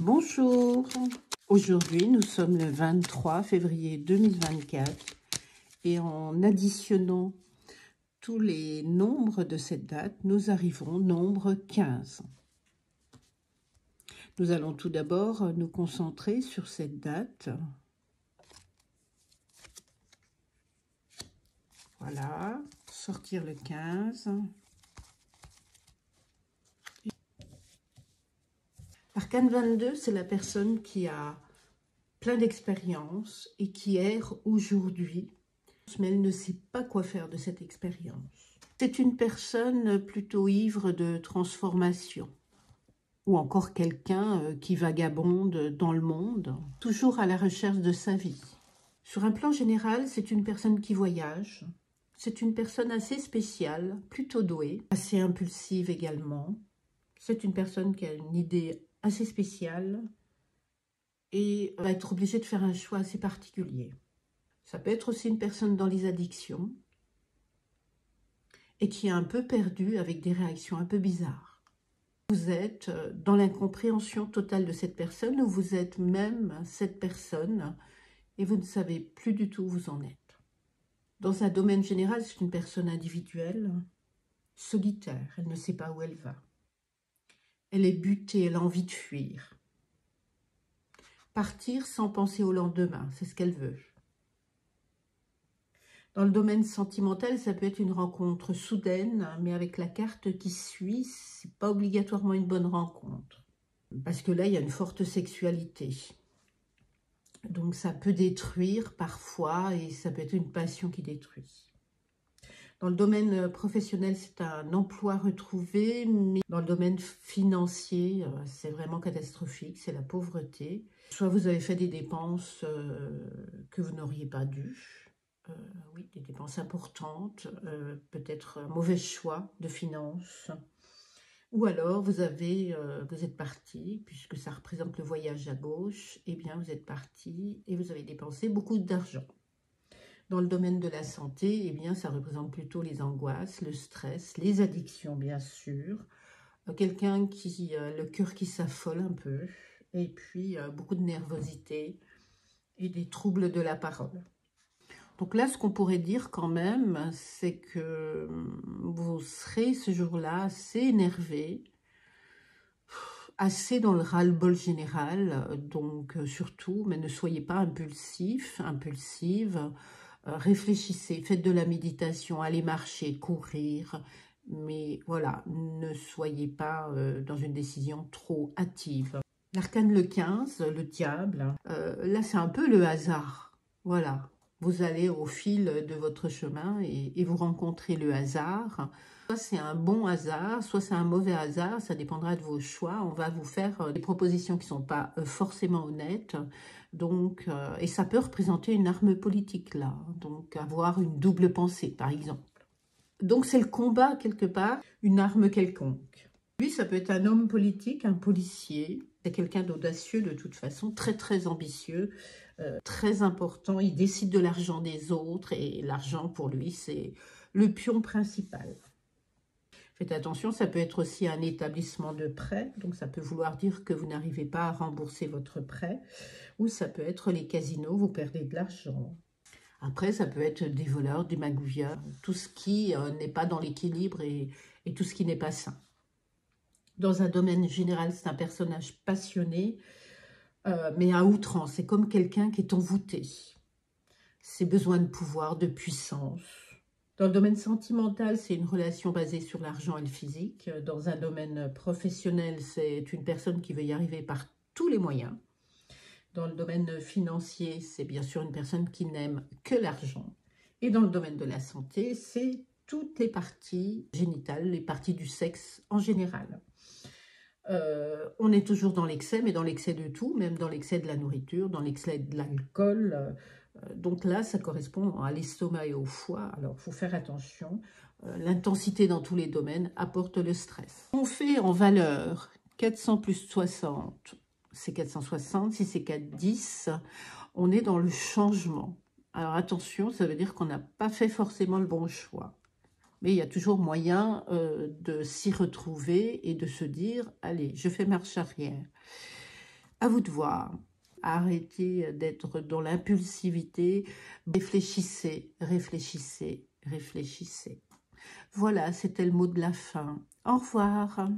Bonjour, aujourd'hui nous sommes le 23 février 2024 et en additionnant tous les nombres de cette date, nous arriverons au nombre 15. Nous allons tout d'abord nous concentrer sur cette date. Voilà, sortir le 15. L'arcane 22, c'est la personne qui a plein d'expérience et qui erre aujourd'hui, mais elle ne sait pas quoi faire de cette expérience. C'est une personne plutôt ivre de transformation, ou encore quelqu'un qui vagabonde dans le monde, toujours à la recherche de sa vie. Sur un plan général, c'est une personne qui voyage, c'est une personne assez spéciale, plutôt douée, assez impulsive également. C'est une personne qui a une idée assez spéciale et va être obligée de faire un choix assez particulier. Ça peut être aussi une personne dans les addictions et qui est un peu perdue avec des réactions un peu bizarres. Vous êtes dans l'incompréhension totale de cette personne ou vous êtes même cette personne et vous ne savez plus du tout où vous en êtes. Dans un domaine général, c'est une personne individuelle, solitaire, elle ne sait pas où elle va. Elle est butée, elle a envie de fuir. Partir sans penser au lendemain, c'est ce qu'elle veut. Dans le domaine sentimental, ça peut être une rencontre soudaine, mais avec la carte qui suit, c'est pas obligatoirement une bonne rencontre. Parce que là, il y a une forte sexualité. Donc ça peut détruire parfois, et ça peut être une passion qui détruit. Dans le domaine professionnel, c'est un emploi retrouvé, mais dans le domaine financier, c'est vraiment catastrophique, c'est la pauvreté. Soit vous avez fait des dépenses que vous n'auriez pas dû, oui, des dépenses importantes, peut-être un mauvais choix de finances, ou alors vous êtes parti, puisque ça représente le voyage à gauche, et bien vous êtes parti et vous avez dépensé beaucoup d'argent. Dans le domaine de la santé, eh bien, ça représente plutôt les angoisses, le stress, les addictions, bien sûr. Quelqu'un qui le cœur qui s'affole un peu, et puis beaucoup de nervosité et des troubles de la parole. Donc là, ce qu'on pourrait dire quand même, c'est que vous serez ce jour-là assez énervé, assez dans le ras-le-bol général, donc surtout, mais ne soyez pas impulsive. Réfléchissez, faites de la méditation, allez marcher, courir, mais voilà, ne soyez pas dans une décision trop hâtive. L'arcane le 15, le diable, là c'est un peu le hasard, voilà. Vous allez au fil de votre chemin et vous rencontrez le hasard. Soit c'est un bon hasard, soit c'est un mauvais hasard, ça dépendra de vos choix. On va vous faire des propositions qui ne sont pas forcément honnêtes. Donc, et ça peut représenter une arme politique là, donc avoir une double pensée par exemple. Donc c'est le combat quelque part, une arme quelconque. Lui, ça peut être un homme politique, un policier, c'est quelqu'un d'audacieux de toute façon, très très ambitieux, très important, il décide de l'argent des autres et l'argent pour lui c'est le pion principal. Faites attention, ça peut être aussi un établissement de prêt, donc ça peut vouloir dire que vous n'arrivez pas à rembourser votre prêt, ou ça peut être les casinos, vous perdez de l'argent. Après, ça peut être des voleurs, des magouilleurs, tout ce qui n'est pas dans l'équilibre et tout ce qui n'est pas sain. Dans un domaine général, c'est un personnage passionné, mais à outrance. C'est comme quelqu'un qui est envoûté. Ses besoins de pouvoir, de puissance. Dans le domaine sentimental, c'est une relation basée sur l'argent et le physique. Dans un domaine professionnel, c'est une personne qui veut y arriver par tous les moyens. Dans le domaine financier, c'est bien sûr une personne qui n'aime que l'argent. Et dans le domaine de la santé, c'est toutes les parties génitales, les parties du sexe en général. On est toujours dans l'excès, mais dans l'excès de tout, même dans l'excès de la nourriture, dans l'excès de l'alcool. Donc là, ça correspond à l'estomac et au foie. Alors, il faut faire attention. L'intensité dans tous les domaines apporte le stress. On fait en valeur 400 plus 60, c'est 460. Si c'est 410, on est dans le changement. Alors attention, ça veut dire qu'on n'a pas fait forcément le bon choix. Mais il y a toujours moyen de s'y retrouver et de se dire, allez, je fais marche arrière. À vous de voir. Arrêtez d'être dans l'impulsivité. Réfléchissez, réfléchissez, réfléchissez. Voilà, c'était le mot de la fin. Au revoir.